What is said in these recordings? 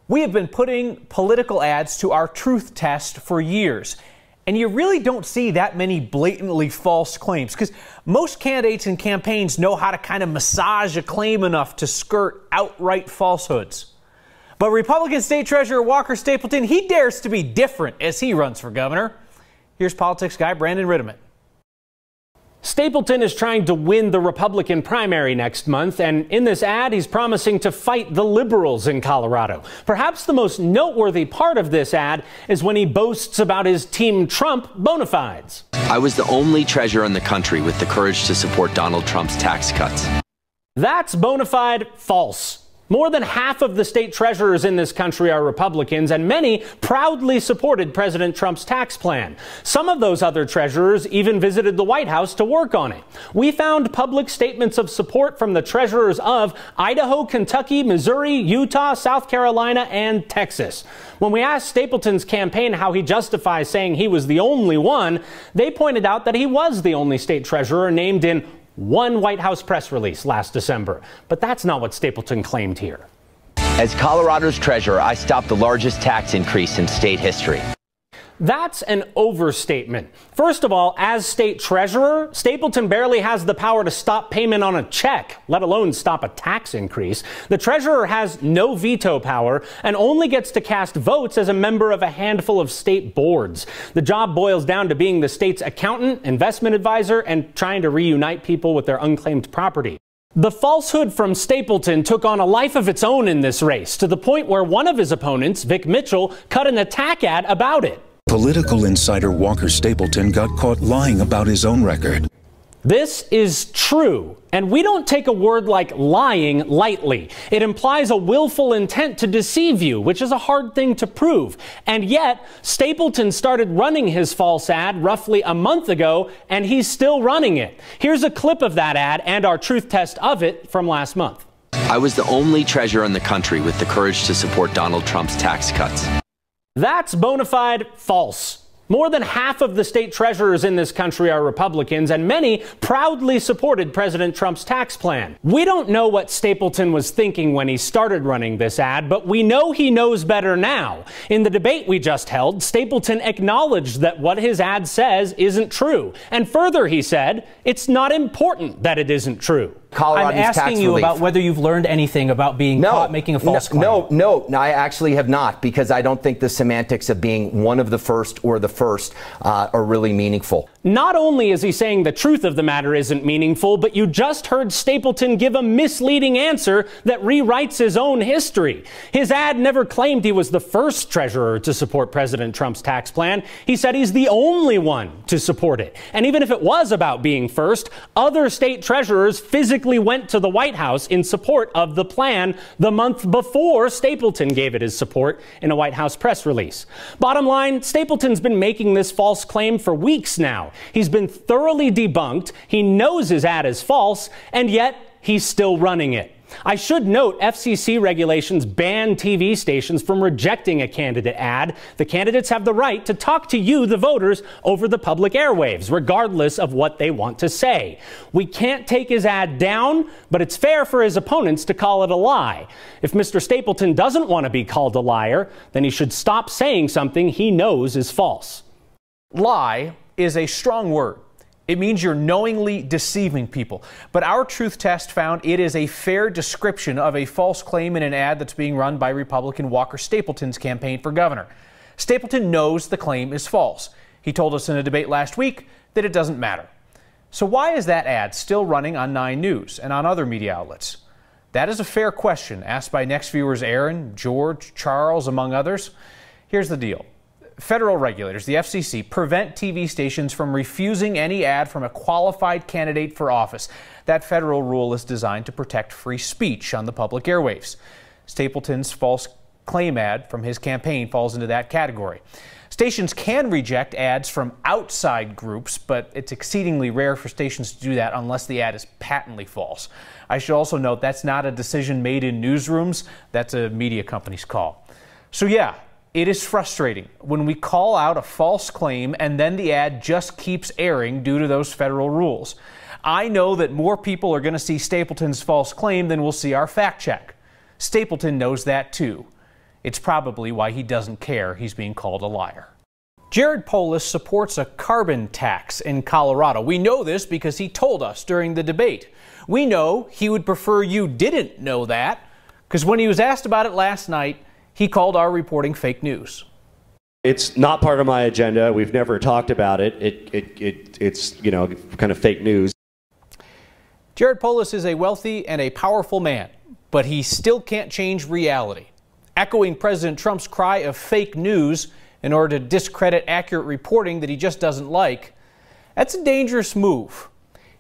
We have been putting political ads to our truth test for years, and you really don't see that many blatantly false claims because most candidates and campaigns know how to kind of massage a claim enough to skirt outright falsehoods. But Republican State Treasurer Walker Stapleton, he dares to be different as he runs for governor. Here's politics guy Brandon Ritteman. Stapleton is trying to win the Republican primary next month, and in this ad, he's promising to fight the liberals in Colorado. Perhaps the most noteworthy part of this ad is when he boasts about his Team Trump bona fides. I was the only treasurer in the country with the courage to support Donald Trump's tax cuts. That's bona fide false. More than half of the state treasurers in this country are Republicans, and many proudly supported President Trump's tax plan. Some of those other treasurers even visited the White House to work on it. We found public statements of support from the treasurers of Idaho, Kentucky, Missouri, Utah, South Carolina, and Texas. When we asked Stapleton's campaign how he justifies saying he was the only one, they pointed out that he was the only state treasurer named in one White House press release last December. But that's not what Stapleton claimed here. As Colorado's treasurer, I stopped the largest tax increase in state history. That's an overstatement. First of all, as state treasurer, Stapleton barely has the power to stop payment on a check, let alone stop a tax increase. The treasurer has no veto power and only gets to cast votes as a member of a handful of state boards. The job boils down to being the state's accountant, investment advisor, and trying to reunite people with their unclaimed property. The falsehood from Stapleton took on a life of its own in this race, to the point where one of his opponents, Vic Mitchell, cut an attack ad about it. Political insider Walker Stapleton got caught lying about his own record. This is true, and we don't take a word like lying lightly. It implies a willful intent to deceive you, which is a hard thing to prove. And yet, Stapleton started running his false ad roughly a month ago, and he's still running it. Here's a clip of that ad and our truth test of it from last month. I was the only treasurer in the country with the courage to support Donald Trump's tax cuts. That's bona fide false. More than half of the state treasurers in this country are Republicans, and many proudly supported President Trump's tax plan. We don't know what Stapleton was thinking when he started running this ad, but we know he knows better now. In the debate we just held, Stapleton acknowledged that what his ad says isn't true. And further, he said, it's not important that it isn't true. I'm asking you about whether you've learned anything about being caught making a false claim. No, I actually have not, because I don't think the semantics of being one of the first or the first are really meaningful. Not only is he saying the truth of the matter isn't meaningful, but you just heard Stapleton give a misleading answer that rewrites his own history. His ad never claimed he was the first treasurer to support President Trump's tax plan. He said he's the only one to support it. And even if it was about being first, other state treasurers physically went to the White House in support of the plan the month before Stapleton gave it his support in a White House press release. Bottom line, Stapleton's been making this false claim for weeks now. He's been thoroughly debunked, he knows his ad is false, and yet he's still running it. I should note FCC regulations ban TV stations from rejecting a candidate ad. The candidates have the right to talk to you, the voters, over the public airwaves, regardless of what they want to say. We can't take his ad down, but it's fair for his opponents to call it a lie. If Mr. Stapleton doesn't want to be called a liar, then he should stop saying something he knows is false. Lie is a strong word. It means you're knowingly deceiving people. But our truth test found it is a fair description of a false claim in an ad that's being run by Republican Walker Stapleton's campaign for governor. Stapleton knows the claim is false. He told us in a debate last week that it doesn't matter. So why is that ad still running on 9 News and on other media outlets? That is a fair question asked by Next viewers Aaron, George, Charles, among others. Here's the deal. Federal regulators, the FCC, prevent TV stations from refusing any ad from a qualified candidate for office. That federal rule is designed to protect free speech on the public airwaves. Stapleton's false claim ad from his campaign falls into that category. Stations can reject ads from outside groups, but it's exceedingly rare for stations to do that unless the ad is patently false. I should also note that's not a decision made in newsrooms. That's a media company's call. So yeah, it is frustrating when we call out a false claim and then the ad just keeps airing due to those federal rules. I know that more people are going to see Stapleton's false claim than will see our fact check. Stapleton knows that too. It's probably why he doesn't care he's being called a liar. Jared Polis supports a carbon tax in Colorado. We know this because he told us during the debate. We know he would prefer you didn't know that, because when he was asked about it last night, he called our reporting fake news. It's not part of my agenda. We've never talked about it. It's kind of fake news. Jared Polis is a wealthy and a powerful man, but he still can't change reality. Echoing President Trump's cry of fake news in order to discredit accurate reporting that he just doesn't like, that's a dangerous move.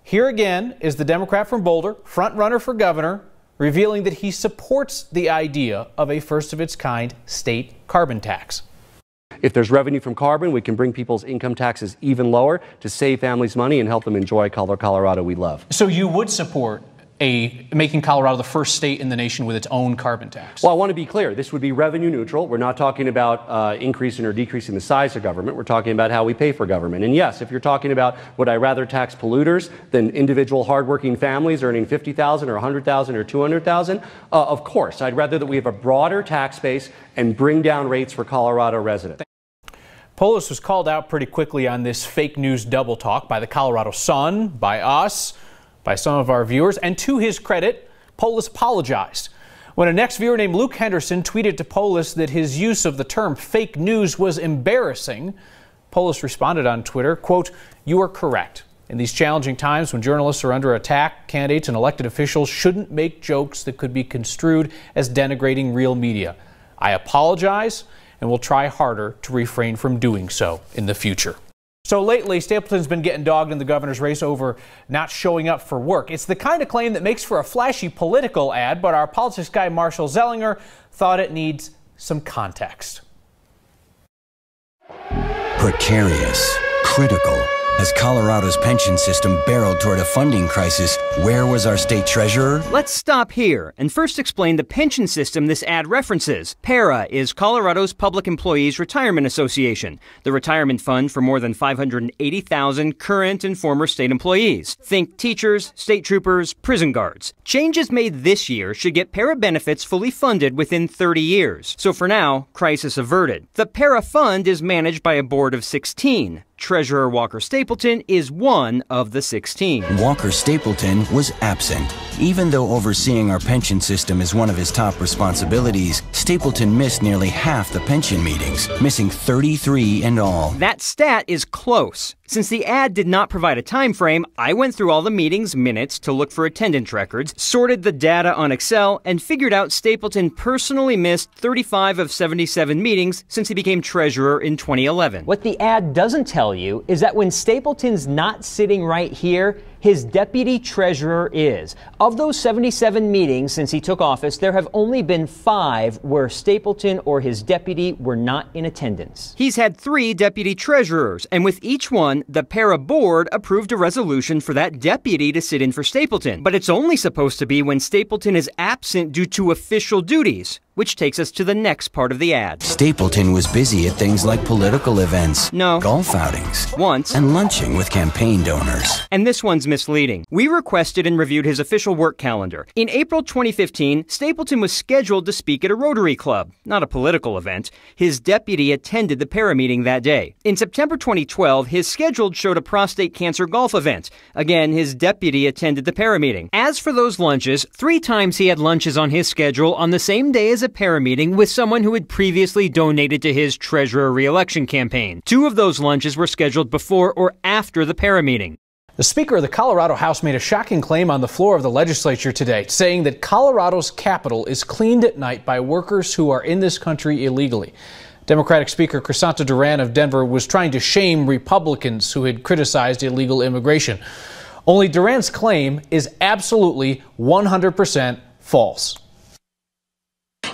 Here again is the Democrat from Boulder, front runner for governor, revealing that he supports the idea of a first-of-its-kind state carbon tax. If there's revenue from carbon, we can bring people's income taxes even lower to save families money and help them enjoy Colorado we love. So you would support making Colorado the first state in the nation with its own carbon tax? Well, I want to be clear. This would be revenue neutral. We're not talking about increasing or decreasing the size of government. We're talking about how we pay for government. And yes, if you're talking about would I rather tax polluters than individual hardworking families earning $50,000 or $100,000 or $200,000, of course. I'd rather that we have a broader tax base and bring down rates for Colorado residents. Polis was called out pretty quickly on this fake news double talk by the Colorado Sun, by us, by some of our viewers, and to his credit, Polis apologized. When a next viewer named Luke Henderson tweeted to Polis that his use of the term fake news was embarrassing, Polis responded on Twitter, quote, "You are correct. In these challenging times when journalists are under attack, candidates and elected officials shouldn't make jokes that could be construed as denigrating real media. I apologize and will try harder to refrain from doing so in the future." So lately, Stapleton's been getting dogged in the governor's race over not showing up for work. It's the kind of claim that makes for a flashy political ad, but our politics guy Marshall Zellinger thought it needs some context. Precarious, critical. As Colorado's pension system barreled toward a funding crisis, where was our state treasurer? Let's stop here and first explain the pension system this ad references. PARA is Colorado's Public Employees Retirement Association, the retirement fund for more than 580,000 current and former state employees. Think teachers, state troopers, prison guards. Changes made this year should get PARA benefits fully funded within 30 years. So for now, crisis averted. The PARA fund is managed by a board of 16. Treasurer Walker Stapleton is one of the 16. Walker Stapleton was absent. Even though overseeing our pension system is one of his top responsibilities, Stapleton missed nearly half the pension meetings, missing 33 in all. That stat is close. Since the ad did not provide a time frame, I went through all the meetings minutes to look for attendance records, sorted the data on Excel, and figured out Stapleton personally missed 35 of 77 meetings since he became treasurer in 2011. What the ad doesn't tell you is that when Stapleton's not sitting right here, his deputy treasurer is. Of those 77 meetings since he took office, there have only been 5 where Stapleton or his deputy were not in attendance. He's had 3 deputy treasurers, and with each one, the PARA board approved a resolution for that deputy to sit in for Stapleton. But it's only supposed to be when Stapleton is absent due to official duties, which takes us to the next part of the ad. Stapleton was busy at things like political events, no, golf outings, once, and lunching with campaign donors. And this one's misleading. We requested and reviewed his official work calendar. In April 2015, Stapleton was scheduled to speak at a Rotary Club, not a political event. His deputy attended the PARA meeting that day. In September 2012, his schedule showed a prostate cancer golf event. Again, his deputy attended the PARA meeting. As for those lunches, 3 times he had lunches on his schedule on the same day as a PARA meeting with someone who had previously donated to his treasurer re-election campaign. 2 of those lunches were scheduled before or after the PARA meeting. The Speaker of the Colorado House made a shocking claim on the floor of the legislature today, saying that Colorado's Capitol is cleaned at night by workers who are in this country illegally. Democratic Speaker Crisanta Duran of Denver was trying to shame Republicans who had criticized illegal immigration. Only Duran's claim is absolutely 100% false.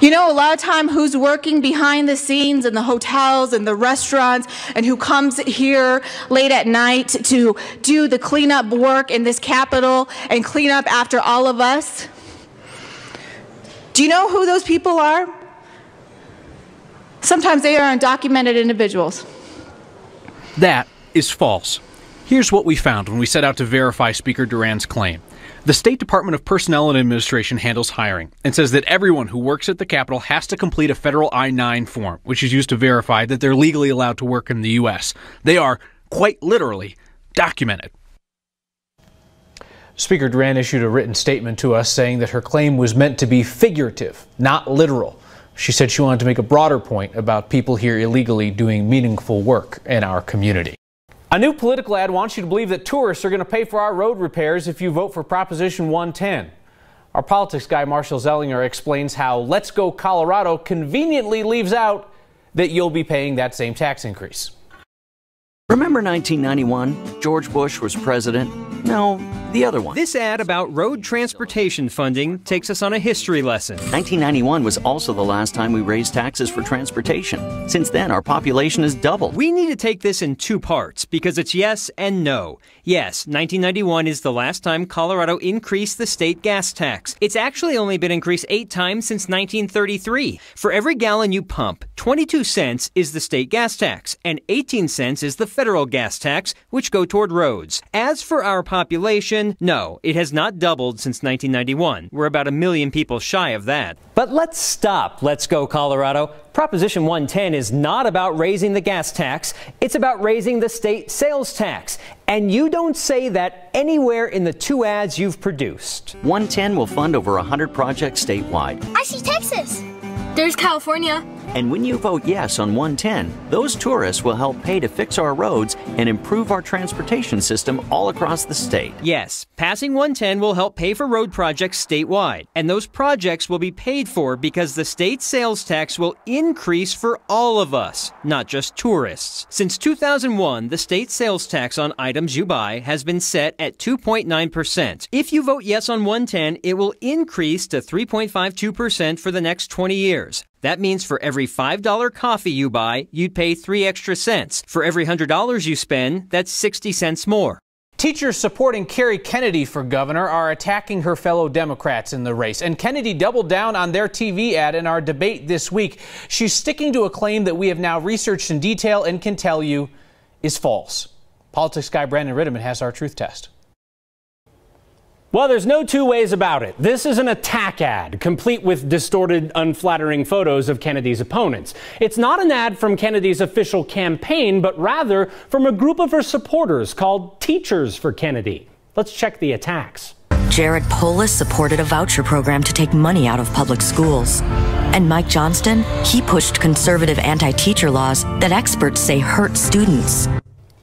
You know, a lot of time who's working behind the scenes in the hotels and the restaurants and who comes here late at night to do the cleanup work in this Capitol and clean up after all of us? Do you know who those people are? Sometimes they are undocumented individuals. That is false. Here's what we found when we set out to verify Speaker Duran's claim. The State Department of Personnel and Administration handles hiring and says that everyone who works at the Capitol has to complete a federal I-9 form, which is used to verify that they're legally allowed to work in the U.S. They are, quite literally, documented. Speaker Duran issued a written statement to us saying that her claim was meant to be figurative, not literal. She said she wanted to make a broader point about people here illegally doing meaningful work in our community. A new political ad wants you to believe that tourists are going to pay for our road repairs if you vote for Proposition 110. Our politics guy, Marshall Zellinger, explains how Let's Go Colorado conveniently leaves out that you'll be paying that same tax increase. Remember 1991? George Bush was president? No, the other one. This ad about road transportation funding takes us on a history lesson. 1991 was also the last time we raised taxes for transportation. Since then, our population has doubled. We need to take this in two parts because it's yes and no. Yes, 1991 is the last time Colorado increased the state gas tax. It's actually only been increased 8 times since 1933. For every gallon you pump, 22 cents is the state gas tax, and 18 cents is the federal gas tax, which go toward roads. As for our population, no, it has not doubled since 1991. We're about 1 million people shy of that. But let's stop Let's Go Colorado. Proposition 110 is not about raising the gas tax. It's about raising the state sales tax. And you don't say that anywhere in the 2 ads you've produced. 110 will fund over 100 projects statewide. I see Texas. There's California. And when you vote yes on 110, those tourists will help pay to fix our roads and improve our transportation system all across the state. Yes, passing 110 will help pay for road projects statewide. And those projects will be paid for because the state sales tax will increase for all of us, not just tourists. Since 2001, the state sales tax on items you buy has been set at 2.9%. If you vote yes on 110, it will increase to 3.52% for the next 20 years. That means for every $5 coffee you buy, you'd pay 3 extra cents. For every $100 you spend, that's 60 cents more. Teachers supporting Kerry Kennedy for governor are attacking her fellow Democrats in the race. And Kennedy doubled down on their TV ad in our debate this week. She's sticking to a claim that we have now researched in detail and can tell you is false. Politics guy Brandon Rittiman has our truth test. Well, there's no two ways about it. This is an attack ad, complete with distorted, unflattering photos of Kennedy's opponents. It's not an ad from Kennedy's official campaign, but rather from a group of her supporters called Teachers for Kennedy. Let's check the attacks. Jared Polis supported a voucher program to take money out of public schools. And Mike Johnston, he pushed conservative anti-teacher laws that experts say hurt students.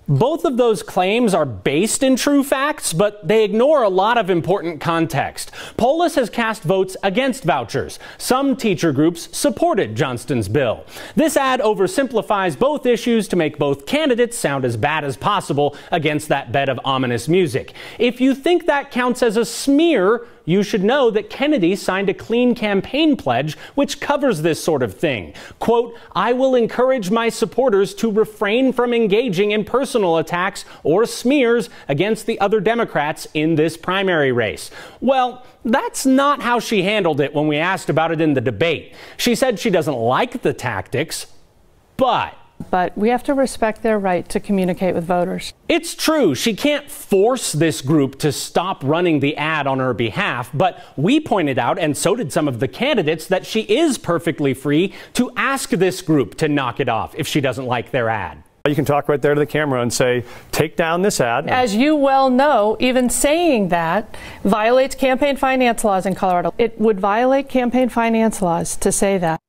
Both of those claims are based in true facts, but they ignore a lot of important context. Polis has cast votes against vouchers. Some teacher groups supported Johnston's bill. This ad oversimplifies both issues to make both candidates sound as bad as possible against that bed of ominous music. If you think that counts as a smear, you should know that Kennedy signed a clean campaign pledge which covers this sort of thing. Quote, "I will encourage my supporters to refrain from engaging in personal attacks or smears against the other Democrats in this primary race." Well, that's not how she handled it when we asked about it in the debate. She said she doesn't like the tactics, but we have to respect their right to communicate with voters. It's true, she can't force this group to stop running the ad on her behalf, but we pointed out, and so did some of the candidates, that she is perfectly free to ask this group to knock it off if she doesn't like their ad. You can talk right there to the camera and say, take down this ad. As you well know, even saying that violates campaign finance laws in Colorado. It would violate campaign finance laws to say that.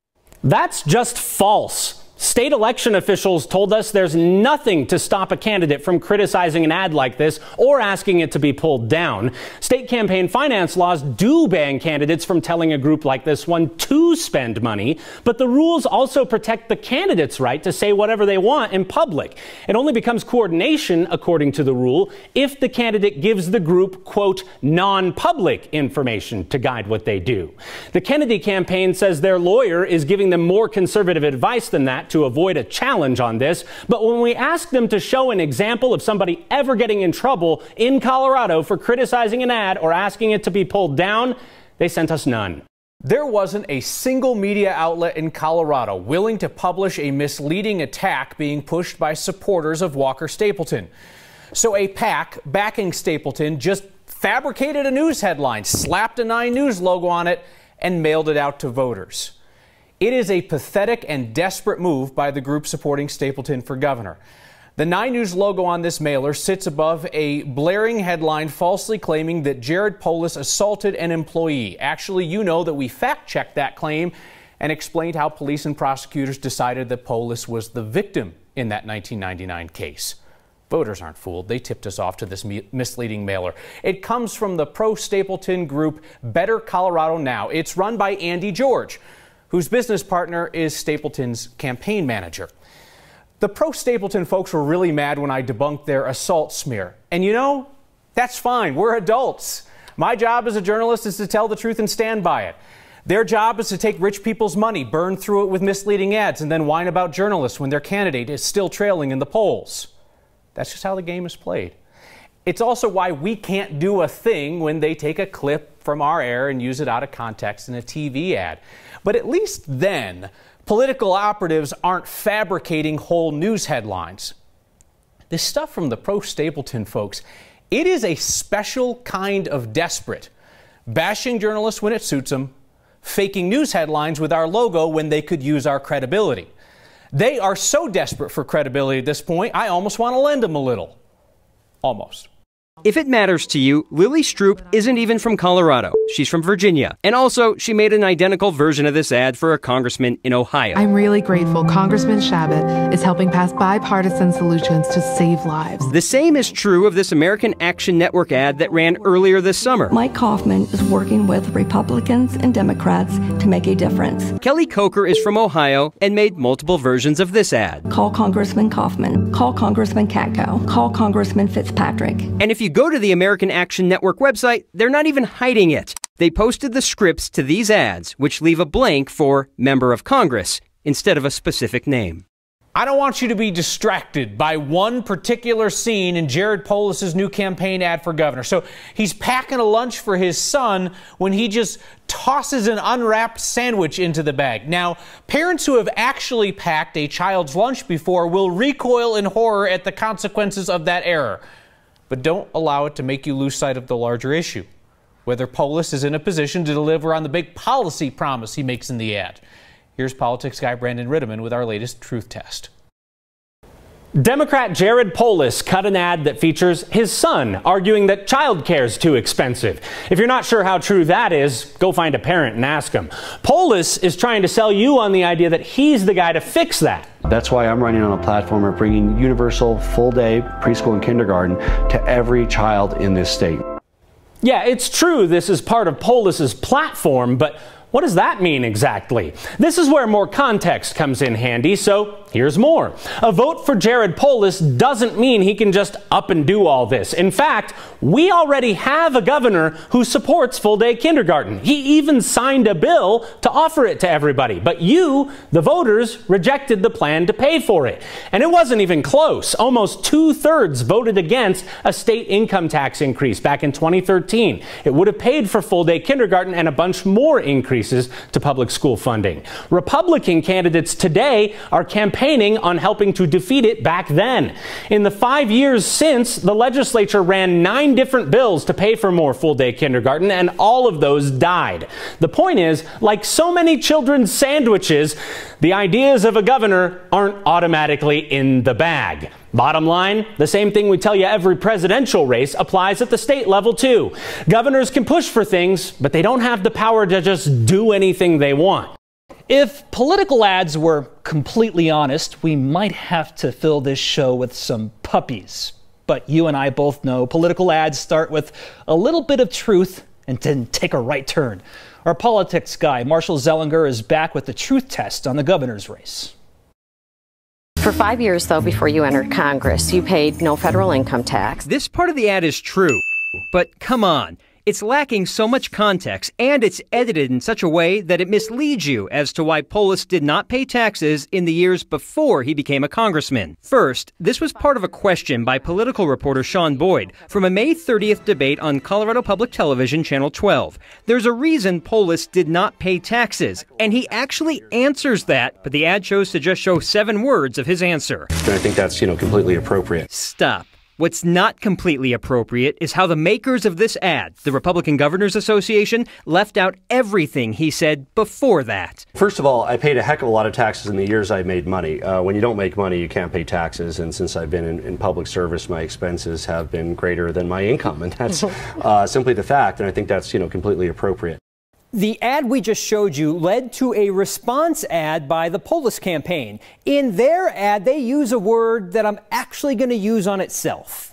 That's just false. State election officials told us there's nothing to stop a candidate from criticizing an ad like this or asking it to be pulled down. State campaign finance laws do ban candidates from telling a group like this one to spend money, but the rules also protect the candidate's right to say whatever they want in public. It only becomes coordination, according to the rule, if the candidate gives the group, quote, non-public information to guide what they do. The Kennedy campaign says their lawyer is giving them more conservative advice than that to avoid a challenge on this, but when we asked them to show an example of somebody ever getting in trouble in Colorado for criticizing an ad or asking it to be pulled down, they sent us none. There wasn't a single media outlet in Colorado willing to publish a misleading attack being pushed by supporters of Walker Stapleton. So a PAC backing Stapleton just fabricated a news headline, slapped a 9 News logo on it, and mailed it out to voters. It is a pathetic and desperate move by the group supporting Stapleton for governor. The 9 News logo on this mailer sits above a blaring headline falsely claiming that Jared Polis assaulted an employee. Actually, you know that we fact-checked that claim and explained how police and prosecutors decided that Polis was the victim in that 1999 case. Voters aren't fooled. They tipped us off to this misleading mailer. It comes from the pro-Stapleton group Better Colorado Now. It's run by Andy George, whose business partner is Stapleton's campaign manager. The pro-Stapleton folks were really mad when I debunked their assault smear. And you know, that's fine. We're adults. My job as a journalist is to tell the truth and stand by it. Their job is to take rich people's money, burn through it with misleading ads, and then whine about journalists when their candidate is still trailing in the polls. That's just how the game is played. It's also why we can't do a thing when they take a clip from our air and use it out of context in a TV ad. But at least then, political operatives aren't fabricating whole news headlines. This stuff from the pro-Stapleton folks, it is a special kind of desperate. Bashing journalists when it suits them, faking news headlines with our logo when they could use our credibility. They are so desperate for credibility at this point, I almost want to lend them a little. Almost. If it matters to you, Lily Stroop isn't even from Colorado. She's from Virginia. And also, she made an identical version of this ad for a congressman in Ohio. I'm really grateful Congressman Shabbat is helping pass bipartisan solutions to save lives. The same is true of this American Action Network ad that ran earlier this summer. Mike Kaufman is working with Republicans and Democrats to make a difference. Kelly Coker is from Ohio and made multiple versions of this ad. Call Congressman Kaufman. Call Congressman Katko. Call Congressman Fitzpatrick. And if you go to the American Action Network website, they're not even hiding it. They posted the scripts to these ads, which leave a blank for Member of Congress instead of a specific name. I don't want you to be distracted by one particular scene in Jared Polis's new campaign ad for governor. So he's packing a lunch for his son when he just tosses an unwrapped sandwich into the bag. Now, parents who have actually packed a child's lunch before will recoil in horror at the consequences of that error. But don't allow it to make you lose sight of the larger issue, whether Polis is in a position to deliver on the big policy promise he makes in the ad. Here's politics guy Brandon Ritteman with our latest truth test. Democrat Jared Polis cut an ad that features his son arguing that childcare is too expensive. If you're not sure how true that is, go find a parent and ask him. Polis is trying to sell you on the idea that he's the guy to fix that. That's why I'm running on a platform of bringing universal full-day preschool and kindergarten to every child in this state. Yeah, it's true this is part of Polis's platform, but what does that mean exactly? This is where more context comes in handy, so here's more. A vote for Jared Polis doesn't mean he can just up and do all this. In fact, we already have a governor who supports full-day kindergarten. He even signed a bill to offer it to everybody. But you, the voters, rejected the plan to pay for it. And it wasn't even close. Almost 2/3 voted against a state income tax increase back in 2013. It would have paid for full-day kindergarten and a bunch more increases to public school funding. Republican candidates today are campaigning on helping to defeat it back then. In the 5 years since, the legislature ran 9 different bills to pay for more full-day kindergarten, and all of those died. The point is, like so many children's sandwiches, the ideas of a governor aren't automatically in the bag. Bottom line, the same thing we tell you every presidential race applies at the state level too. Governors can push for things, but they don't have the power to just do anything they want. If political ads were completely honest, we might have to fill this show with some puppies. But you and I both know political ads start with a little bit of truth and then take a right turn. Our politics guy, Marshall Zellinger, is back with the truth test on the governor's race. For 5 years, though, before you entered Congress, you paid no federal income tax. This part of the ad is true, but come on. It's lacking so much context, and it's edited in such a way that it misleads you as to why Polis did not pay taxes in the years before he became a congressman. First, this was part of a question by political reporter Sean Boyd from a May 30th debate on Colorado Public Television, Channel 12. There's a reason Polis did not pay taxes, and he actually answers that, but the ad chose to just show 7 words of his answer. And I think that's, completely appropriate. Stop. What's not completely appropriate is how the makers of this ad, the Republican Governors Association, left out everything he said before that. First of all, I paid a heck of a lot of taxes in the years I made money. When you don't make money, you can't pay taxes, and since I've been in public service, my expenses have been greater than my income, and that's simply the fact, and I think that's, completely appropriate. The ad we just showed you led to a response ad by the Polis campaign. In their ad, they use a word that I'm actually going to use on itself.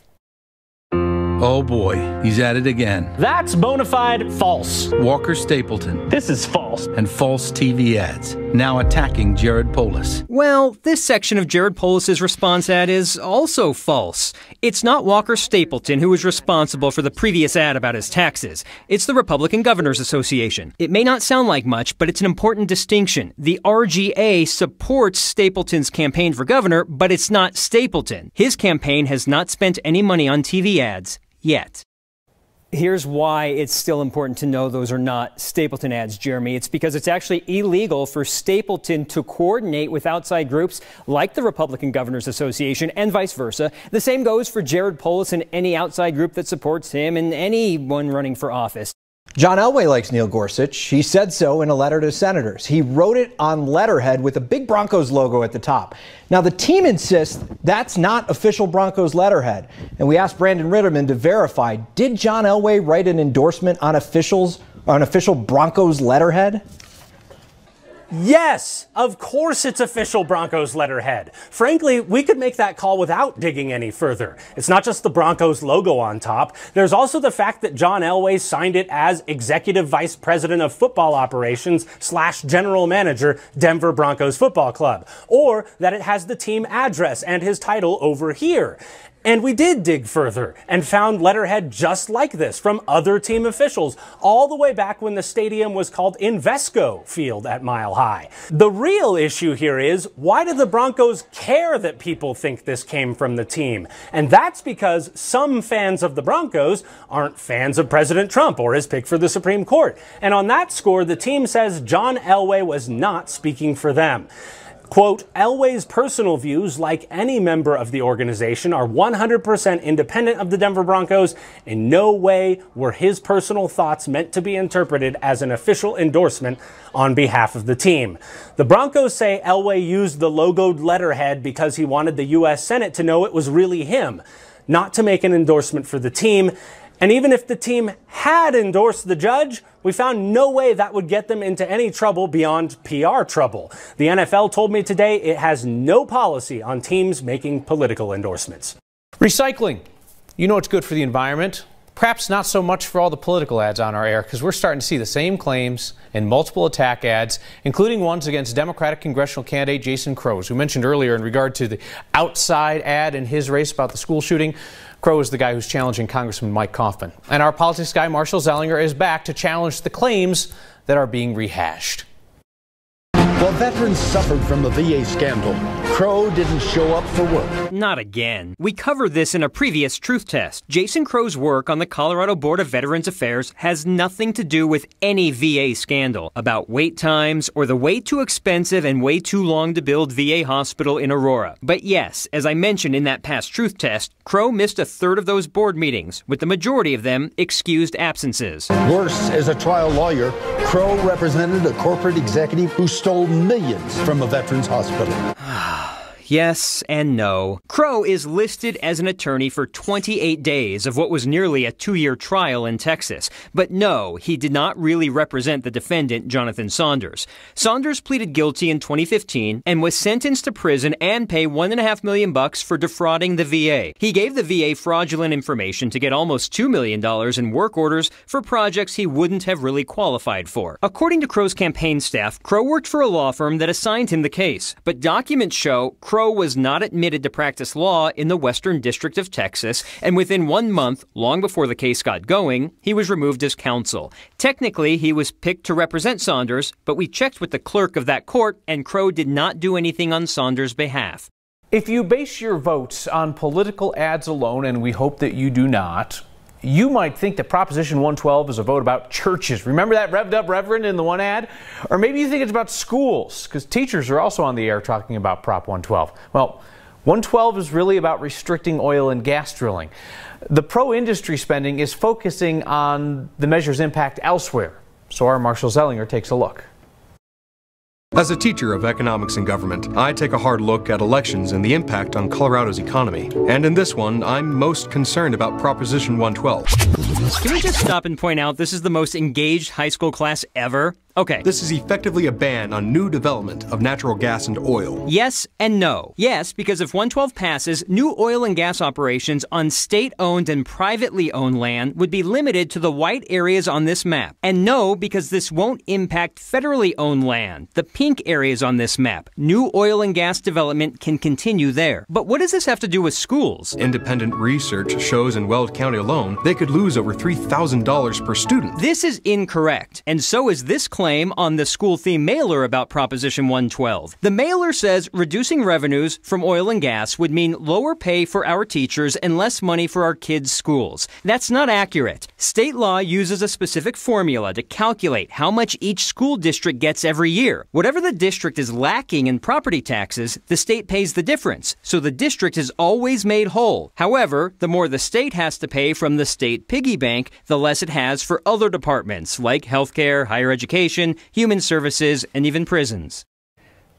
Oh boy, he's at it again. That's bona fide false. Walker Stapleton. This is false. And false TV ads, now attacking Jared Polis. Well, this section of Jared Polis's response ad is also false. It's not Walker Stapleton who was responsible for the previous ad about his taxes. It's the Republican Governors Association. It may not sound like much, but it's an important distinction. The RGA supports Stapleton's campaign for governor, but it's not Stapleton. His campaign has not spent any money on TV ads yet. Here's why it's still important to know those are not Stapleton ads, Jeremy. It's because it's actually illegal for Stapleton to coordinate with outside groups like the Republican Governors Association and vice versa. The same goes for Jared Polis and any outside group that supports him and anyone running for office. John Elway likes Neil Gorsuch. He said so in a letter to senators. He wrote it on letterhead with a big Broncos logo at the top. Now, the team insists that's not official Broncos letterhead. And we asked Brandon Ritterman to verify, did John Elway write an endorsement on official Broncos letterhead? Yes, of course it's official Broncos letterhead. Frankly, we could make that call without digging any further. It's not just the Broncos logo on top. There's also the fact that John Elway signed it as Executive Vice President of Football Operations / General Manager, Denver Broncos Football Club. Or that it has the team address and his title over here. And we did dig further and found letterhead just like this from other team officials, all the way back when the stadium was called Invesco Field at Mile High. The real issue here is, why do the Broncos care that people think this came from the team? And that's because some fans of the Broncos aren't fans of President Trump or his pick for the Supreme Court. And on that score, the team says John Elway was not speaking for them. Quote, Elway's personal views, like any member of the organization, are 100% independent of the Denver Broncos. In no way were his personal thoughts meant to be interpreted as an official endorsement on behalf of the team. The Broncos say Elway used the logoed letterhead because he wanted the U.S. Senate to know it was really him, not to make an endorsement for the team. And even if the team had endorsed the judge, we found no way that would get them into any trouble beyond PR trouble. The NFL told me today it has no policy on teams making political endorsements. Recycling. You know it's good for the environment. Perhaps not so much for all the political ads on our air, because we're starting to see the same claims in multiple attack ads, including ones against Democratic congressional candidate Jason Crow, who mentioned earlier in regard to the outside ad in his race about the school shooting. Crow is the guy who's challenging Congressman Mike Coffman. And our politics guy, Marshall Zellinger, is back to challenge the claims that are being rehashed. While veterans suffered from the VA scandal, Crow didn't show up for work. Not again. We covered this in a previous truth test. Jason Crow's work on the Colorado Board of Veterans Affairs has nothing to do with any VA scandal about wait times or the way too expensive and way too long to build VA hospital in Aurora. But yes, as I mentioned in that past truth test, Crow missed a third of those board meetings, with the majority of them excused absences. Worse, as a trial lawyer, Crow represented a corporate executive who stole millions from a veterans hospital. Yes and no. Crow is listed as an attorney for 28 days of what was nearly a 2-year trial in Texas. But no, he did not really represent the defendant, Jonathan Saunders. Saunders pleaded guilty in 2015 and was sentenced to prison and pay $1.5 million for defrauding the VA. He gave the VA fraudulent information to get almost $2 million in work orders for projects he wouldn't have really qualified for. According to Crow's campaign staff, Crow worked for a law firm that assigned him the case. But documents show Crow was not admitted to practice law in the Western District of Texas, and within 1 month, long before the case got going, he was removed as counsel. Technically, he was picked to represent Saunders, but we checked with the clerk of that court, and Crow did not do anything on Saunders' behalf. If you base your votes on political ads alone, and we hope that you do not, you might think that Proposition 112 is a vote about churches. Remember that revved up reverend in the one ad? Or maybe you think it's about schools, because teachers are also on the air talking about Prop 112. Well, 112 is really about restricting oil and gas drilling. The pro-industry spending is focusing on the measure's impact elsewhere. So our Marshall Zellinger takes a look. As a teacher of economics and government, I take a hard look at elections and the impact on Colorado's economy. And in this one, I'm most concerned about Proposition 112. Can we just stop and point out this is the most engaged high school class ever? Okay. This is effectively a ban on new development of natural gas and oil. Yes and no. Yes, because if 112 passes, new oil and gas operations on state-owned and privately owned land would be limited to the white areas on this map. And no, because this won't impact federally owned land, the pink areas on this map. New oil and gas development can continue there. But what does this have to do with schools? Independent research shows in Weld County alone, they could lose over $3,000 per student. This is incorrect, and so is this claim on the school theme mailer about Proposition 112. The mailer says reducing revenues from oil and gas would mean lower pay for our teachers and less money for our kids' schools. That's not accurate. State law uses a specific formula to calculate how much each school district gets every year. Whatever the district is lacking in property taxes, the state pays the difference, so the district is always made whole. However, the more the state has to pay from the state piggy bank, the less it has for other departments like healthcare, higher education, human services, and even prisons.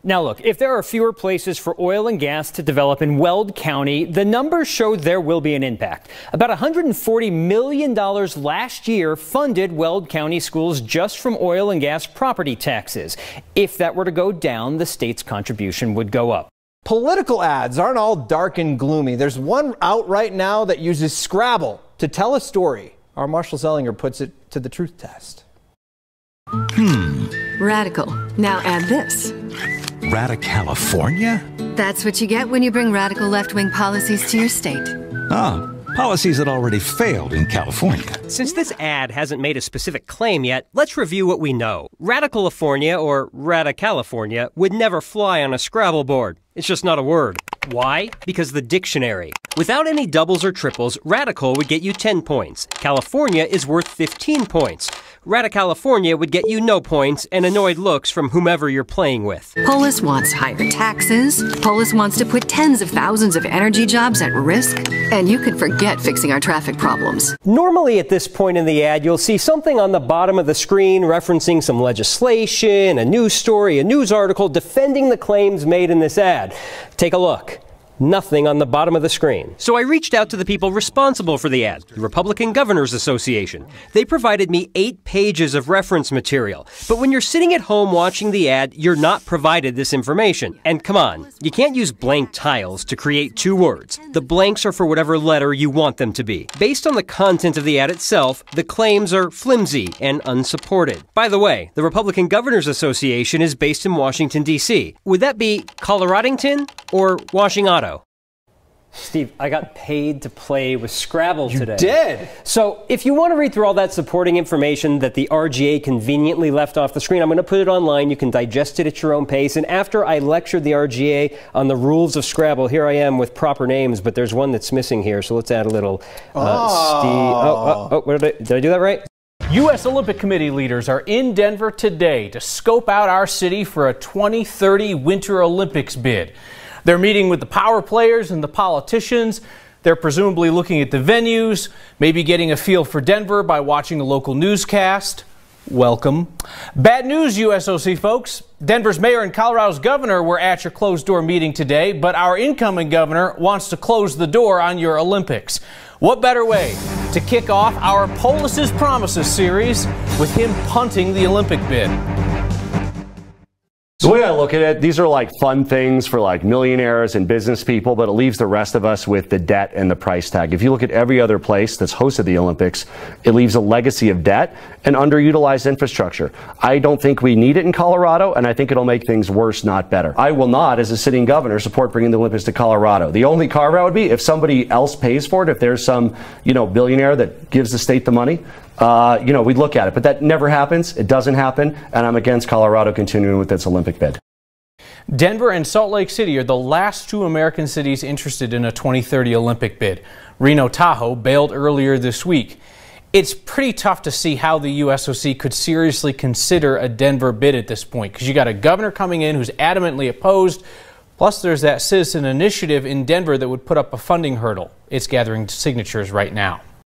Now look, if there are fewer places for oil and gas to develop in Weld County, the numbers show there will be an impact. About $140 million last year funded Weld County schools just from oil and gas property taxes. If that were to go down, the state's contribution would go up. Political ads aren't all dark and gloomy. There's one out right now that uses Scrabble to tell a story. Our Marshall Zellinger puts it to the truth test. Radical. Now add this. Radicalifornia? That's what you get when you bring radical left-wing policies to your state. Ah, policies that already failed in California. Since this ad hasn't made a specific claim yet, let's review what we know. Radicalifornia, or Radicalifornia, would never fly on a Scrabble board. It's just not a word. Why? Because the dictionary. Without any doubles or triples, radical would get you 10 points. California is worth 15 points. Radicalifornia would get you no points and annoyed looks from whomever you're playing with. Polis wants higher taxes. Polis wants to put tens of thousands of energy jobs at risk. And you can forget fixing our traffic problems. Normally at this point in the ad, you'll see something on the bottom of the screen referencing some legislation, a news story, a news article defending the claims made in this ad. Take a look. Nothing on the bottom of the screen. So I reached out to the people responsible for the ad, the Republican Governors Association. They provided me 8 pages of reference material. But when you're sitting at home watching the ad, you're not provided this information. And come on, you can't use blank tiles to create 2 words. The blanks are for whatever letter you want them to be. Based on the content of the ad itself, the claims are flimsy and unsupported. By the way, the Republican Governors Association is based in Washington, D.C. Would that be Coloradington or Washing Auto? Steve, I got paid to play with Scrabble today. You did? So if you want to read through all that supporting information that the RGA conveniently left off the screen, I'm going to put it online. You can digest it at your own pace. And after I lectured the RGA on the rules of Scrabble, here I am with proper names, but there's one that's missing here. So let's add a little Steve. Did I do that right? U.S. Olympic Committee leaders are in Denver today to scope out our city for a 2030 Winter Olympics bid. They're meeting with the power players and the politicians. They're presumably looking at the venues, maybe getting a feel for Denver by watching a local newscast. Welcome. Bad news, USOC folks. Denver's mayor and Colorado's governor were at your closed-door meeting today, but our incoming governor wants to close the door on your Olympics. What better way to kick off our Polis's Promises series with him punting the Olympic bid? The way I look at it, these are like fun things for like millionaires and business people, but it leaves the rest of us with the debt and the price tag. If you look at every other place that's hosted the Olympics, it leaves a legacy of debt and underutilized infrastructure. I don't think we need it in Colorado, and I think it'll make things worse, not better. I will not, as a sitting governor, support bringing the Olympics to Colorado. The only carve out would be if somebody else pays for it, if there's some, billionaire that gives the state the money. We'd look at it, but that never happens. It doesn't happen, and I'm against Colorado continuing with its Olympic bid. Denver and Salt Lake City are the last 2 American cities interested in a 2030 Olympic bid. Reno Tahoe bailed earlier this week. It's pretty tough to see how the USOC could seriously consider a Denver bid at this point, because you got a governor coming in who's adamantly opposed, Plus, there's that citizen initiative in Denver that would put up a funding hurdle. It's gathering signatures right now.